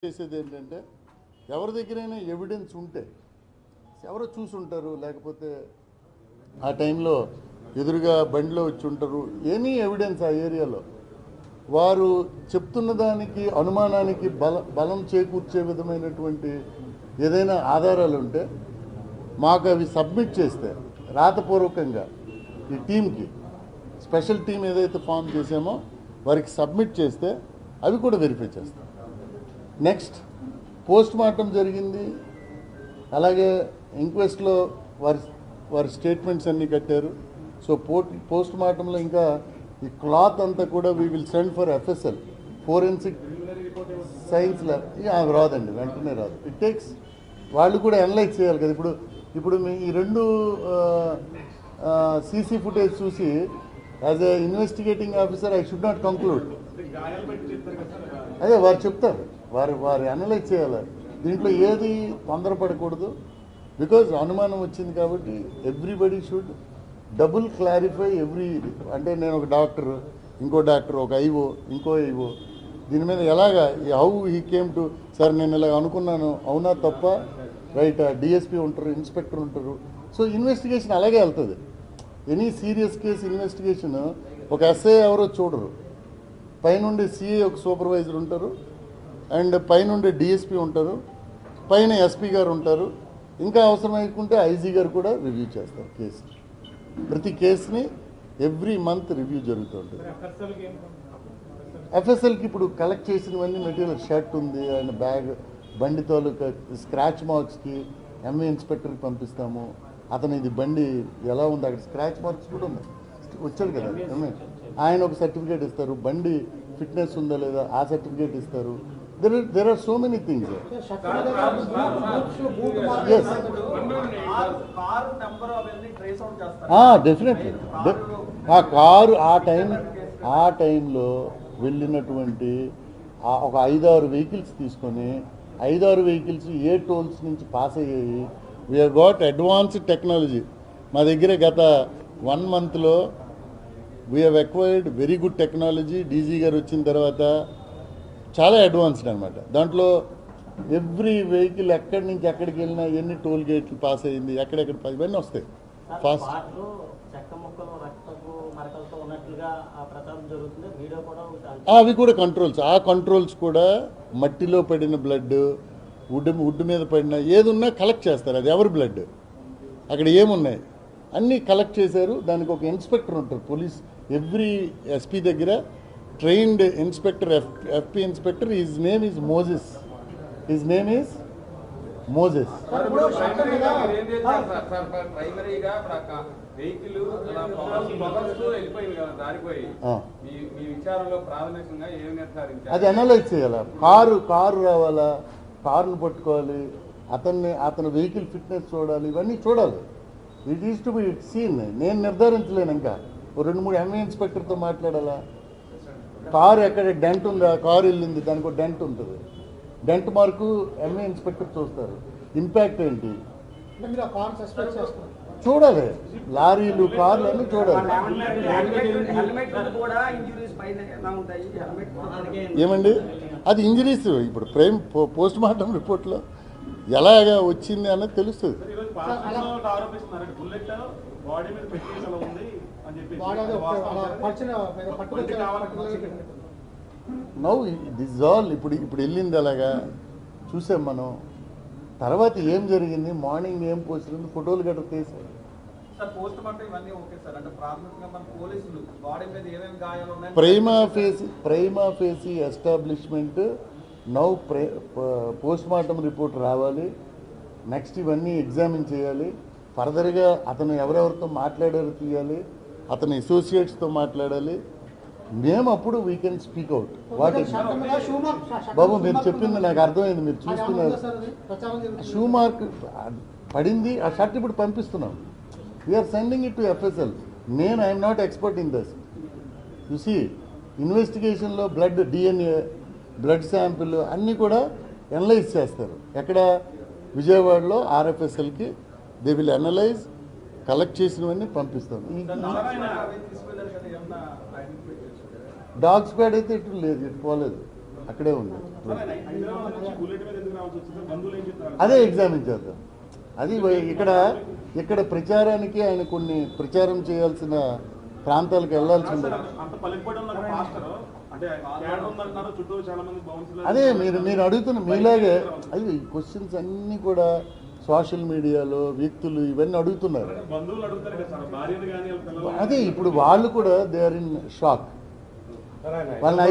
చేసేది ఏంటంటే ఎవరి దగ్గరైనా ఎవిడెన్స్ ఉంటే ఎవరో చూసుంటారు, లేకపోతే ఆ టైంలో ఎదురుగా బండిలో వచ్చి ఉంటారు, ఎనీ ఎవిడెన్స్ ఆ ఏరియాలో వారు చెప్తున్న దానికి అనుమానానికి బలం చేకూర్చే విధమైనటువంటి ఏదైనా ఆధారాలు ఉంటే మాకు అవి సబ్మిట్ చేస్తే రాతపూర్వకంగా ఈ టీంకి స్పెషల్ టీం ఏదైతే ఫామ్ చేసామో వారికి సబ్మిట్ చేస్తే అవి కూడా వెరిఫై చేస్తాం. నెక్స్ట్ పోస్ట్ మార్టం జరిగింది, అలాగే ఇంక్వెస్ట్లో వారి స్టేట్మెంట్స్ అన్నీ కట్టారు. సో పోస్ట్ మార్టంలో ఇంకా ఈ క్లాత్ అంతా కూడా we will send for FSL forensic science lab. రాదండి, వెంటనే రాదు. ఇట్ టేక్స్, వాళ్ళు కూడా అనలైజ్ చేయాలి కదా. ఇప్పుడు మీ ఈ రెండు సీసీ ఫుటేజ్ చూసి as a investigating officer I should not conclude. అదే వారు చెప్తారు, వారు అనలైజ్ చేయాలి. దీంట్లో ఏది తొందరపడకూడదు. బికాజ్ అనుమానం వచ్చింది కాబట్టి ఎవ్రీబడి షుడ్ డబుల్ క్లారిఫై అంటే నేను ఒక డాక్టర్, ఇంకో డాక్టర్, ఒక ఐఓ, ఇంకో ఐఓ, దీని మీద ఎలాగా how he came to sir నేను ఇలా అనుకున్నాను, అవునా తప్ప, రైట్, డిఎస్పీ ఉంటారు, ఇన్స్పెక్టర్ ఉంటారు. సో ఇన్వెస్టిగేషన్ అలాగే వెళ్తుంది. ఎనీ సీరియస్ కేసు ఇన్వెస్టిగేషన్ ఒక ఎస్ఐ ఎవరో చూడరు, పైనుండి సిఐ ఒక సూపర్వైజర్ ఉంటారు, అండ్ పైనుండి డిఎస్పీ ఉంటారు, పైన ఎస్పీ గారు ఉంటారు, ఇంకా అవసరమైకుంటే ఐజీ గారు కూడా రివ్యూ చేస్తారు కేసు. ప్రతి కేసుని ఎవ్రీ మంత్ రివ్యూ జరుగుతుంటుంది. FSLకి ఇప్పుడు కలెక్ట్ చేసినవన్నీ మెటీరియల్, షర్ట్ ఉంది, ఆయన బ్యాగ్, బండి తాలూకా స్క్రాచ్ మార్క్స్కి ఎంఏ ఇన్స్పెక్టర్కి పంపిస్తాము. అతను ఇది బండి ఎలా ఉంది, అక్కడ స్క్రాచ్ మార్క్స్ కూడా ఉన్నాయి, వచ్చాడు కదా ఎంఏ, ఆయన ఒక సర్టిఫికేట్ ఇస్తారు. బండి ఫిట్నెస్ ఉందా లేదా ఆ సర్టిఫికేట్ ఇస్తారు. There are so many things. Yes. Definitely. ఆ కారు ఆ టైంలో వెళ్ళినటువంటి ఒక 5-6 వెహికల్స్ తీసుకొని 5-6 వెహికల్స్ ఏ టోల్స్ నుంచి పాస్ అయ్యాయి. We are got advanced technology. మా దగ్గర గత 1 monthలో we have acquired very good technology. DG గారు వచ్చిన తర్వాత చాలా అడ్వాన్స్డ్ అనమాట. దాంట్లో ఎవ్రీ వెహికల్ ఎక్కడి నుంచి ఎక్కడికి వెళ్ళినా ఎన్ని టోల్ గేట్లు పాస్ అయ్యింది, ఎక్కడెక్కడ ఇవన్నీ వస్తాయి ఫాస్ట్. అవి కూడా కంట్రోల్స్, ఆ కంట్రోల్స్ కూడా మట్టిలో పడిన బ్లడ్, వుడ్ మీద పడిన ఏది ఉన్నా కలెక్ట్ చేస్తారు. అది ఎవరి బ్లడ్, అక్కడ ఏమున్నాయి అన్నీ కలెక్ట్ చేశారు. దానికి ఒక ఇన్స్పెక్టర్ ఉంటారు, పోలీస్ ఎవ్రీ ఎస్పీ దగ్గర trained inspector, FP inspector. His name is Moses. అది అనలైజ్ చేయాలా. కారు రావాలా, కారును పట్టుకోవాలి, అతని వెహికల్ ఫిట్నెస్ చూడాలి, ఇవన్నీ చూడాలి. It is to be seen. నేను నిర్ధారించలేను. ఇంకా 2-3 ఎంఏ ఇన్స్పెక్టర్తో మాట్లాడాలా. కారు ఎక్కడ డెంట్ ఉందా, కారు వెళ్ళింది, దానికి ఒక డెంట్ ఉంటుంది, డెంట్ మార్కు ఎంఏ ఇన్స్పెక్టర్ చూస్తారు. ఇంపాక్ట్ ఏంటి చూడాలి. లారీలు, కార్లు అన్నీ చూడాలి. ఏమండి అది ఇంజరీస్ ఇప్పుడు పోస్ట్ మార్టం రిపోర్ట్లో ఎలాగా వచ్చింది అన్నది తెలుస్తుంది. నౌ దిస్ ఆల్ ఇప్పుడు వెళ్ళింది అలాగా చూసాం మనం. తర్వాత ఏం జరిగింది, మార్నింగ్ ఏం పోస్ట్ ఫోటోలు గట్రా తీసారు. Prima facie establishment. Now post mortem report రావాలి. నెక్స్ట్ ఇవన్నీ ఎగ్జామిన్ చేయాలి. ఫర్దర్గా అతను ఎవరెవరితో మాట్లాడారో తీయాలి, అతని అసోసియేట్స్తో మాట్లాడాలి. మేము అప్పుడు వీ కెన్ స్పీక్ అవుట్. బాబు మీరు చెప్పింది నాకు అర్థమైంది. మీరు చూస్తున్నారు, షూ మార్క్ పడింది, ఆ షర్ట్ ఇప్పుడు పంపిస్తున్నాం. We are sending it to FSL. I'm not expert in this. You see ఇన్వెస్టిగేషన్లో బ్లడ్, DNA, బ్లడ్ శాంపిల్ అన్నీ కూడా అనలైజ్ చేస్తారు. ఎక్కడ విజయవాడలో RFSLకి దే విల్ అనలైజ్, కలెక్ట్ చేసినవన్నీ పంపిస్తాను. డాగ్ స్క్వాడ్ అయితే ఇటు లేదు, ఇటు పోలేదు. అక్కడే ఉంది. అదే ఎగ్జామిన్ చేద్దాం. అది ఇక్కడ ప్రచారానికి ఆయన కొన్ని ప్రచారం చేయాల్సిన ప్రాంతాలకు వెళ్ళాల్సి ఉంది. అదే మీరు అడుగుతున్న మీలాగే అయ్యో ఈ క్వశ్చన్స్ అన్నీ కూడా సోషల్ మీడియాలో వ్యక్తులు ఇవన్నీ అడుగుతున్నారు. అదే ఇప్పుడు వాళ్ళు కూడా దే ఆర్ ఇన్ షాక్. వాళ్ళని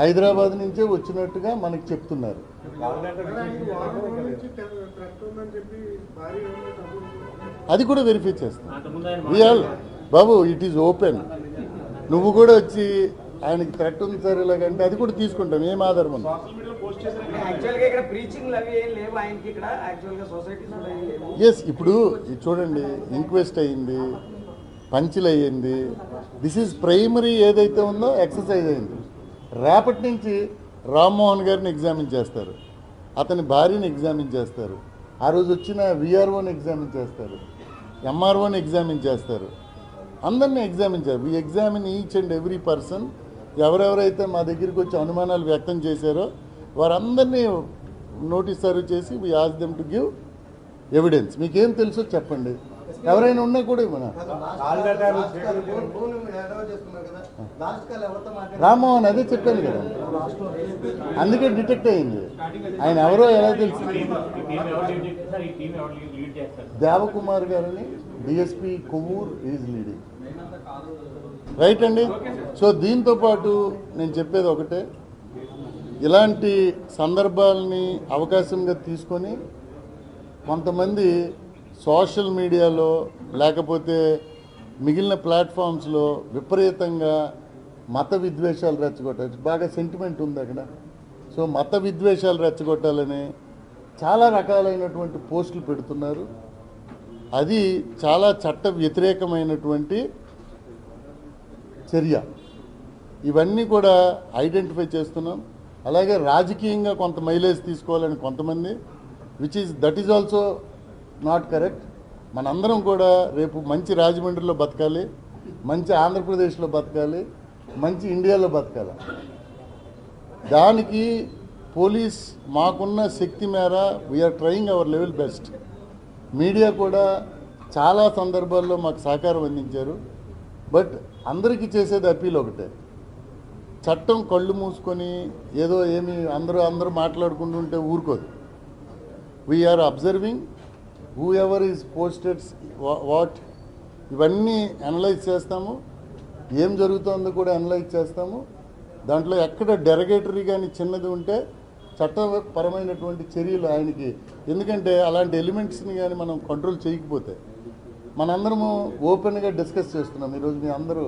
హైదరాబాద్ నుంచే వచ్చినట్టుగా మనకి చెప్తున్నారు. అది కూడా వెరిఫై చేస్తాం. బాబు ఇట్ ఈజ్ ఓపెన్. నువ్వు కూడా వచ్చి ఆయనకి థ్రెట్ ఉంది సార్ ఇలాగంటే అది కూడా తీసుకుంటాం. ఏం ఆధారం ఉంది? ఎస్, ఇప్పుడు చూడండి, ఇంక్వెస్ట్ అయ్యింది, పంచులు అయ్యింది. దిస్ ఈజ్ ప్రైమరీ ఏదైతే ఉందో ఎక్సర్సైజ్ అయింది. రేపటి నుంచి రామ్మోహన్ గారిని ఎగ్జామిన్ చేస్తారు, అతని భార్యని ఎగ్జామిన్ చేస్తారు, ఆ రోజు వచ్చిన విఆర్ఓని ఎగ్జామిన్ చేస్తారు, ఎంఆర్ఓని ఎగ్జామిన్ చేస్తారు, అందరినీ ఎగ్జామిన్ చేస్తారు. We examine each and every person. ఎవరెవరైతే మా దగ్గరికి వచ్చి అనుమానాలు వ్యక్తం చేశారో వారందరినీ నోటీస్ సర్వ్ చేసి we ask them to give evidence. మీకేం తెలుసో చెప్పండి, ఎవరైనా ఉన్నా కూడా ఇవ్వనా. రామ్మోహన్ అదే చెప్పాను కదా, అందుకే డిటెక్ట్ అయింది. ఆయన ఎవరో ఎలా తెలుసు? దేవకుమార్ గారిని DSP Kovvur is leading. Right అండి. సో దీంతో పాటు నేను చెప్పేది ఒకటే, ఇలాంటి సందర్భాలని అవకాశంగా తీసుకొని కొంతమంది సోషల్ మీడియాలో లేకపోతే మిగిలిన ప్లాట్ఫామ్స్లో విపరీతంగా మత విద్వేషాలు రెచ్చగొట్టాలి. బాగా సెంటిమెంట్ ఉంది అక్కడ. సో మత విద్వేషాలు రెచ్చగొట్టాలని చాలా రకాలైనటువంటి పోస్టులు పెడుతున్నారు. అది చాలా చట్ట వ్యతిరేకమైనటువంటి చర్య. ఇవన్నీ కూడా ఐడెంటిఫై చేస్తున్నాం. అలాగే రాజకీయంగా కొంత మైలేజ్ తీసుకోవాలని కొంతమంది, that is also not correct. మనందరం కూడా రేపు మంచి రాజమండ్రిలో బతకాలి, మంచి ఆంధ్రప్రదేశ్లో బతకాలి, మంచి ఇండియాలో బతకాలి. దానికి పోలీస్ మాకున్న శక్తి మేర we are trying our level best. Media కూడా చాలా సందర్భాల్లో మాకు సహకారం అందించారు. బట్ అందరికీ చేసేది అప్పీల్ ఒకటే, చట్టం కళ్ళు మూసుకొని ఏదో ఏమి అందరూ మాట్లాడుకుంటుంటే ఊరుకోదు. We are observing who ever is posted what, ఇవన్నీ అనలైజ్ చేస్తాము. ఏం జరుగుతుందో కూడా అనలైజ్ చేస్తాము. దాంట్లో ఎక్కడ డెరగేటరీ కానీ చిన్నది ఉంటే చట్టపరమైనటువంటి చర్యలు ఆయనకి, ఎందుకంటే అలాంటి ఎలిమెంట్స్ని కానీ మనం కంట్రోల్ చేయకపోతే. మనందరము ఓపెన్గా డిస్కస్ చేస్తున్నాం ఈరోజు. మీ అందరూ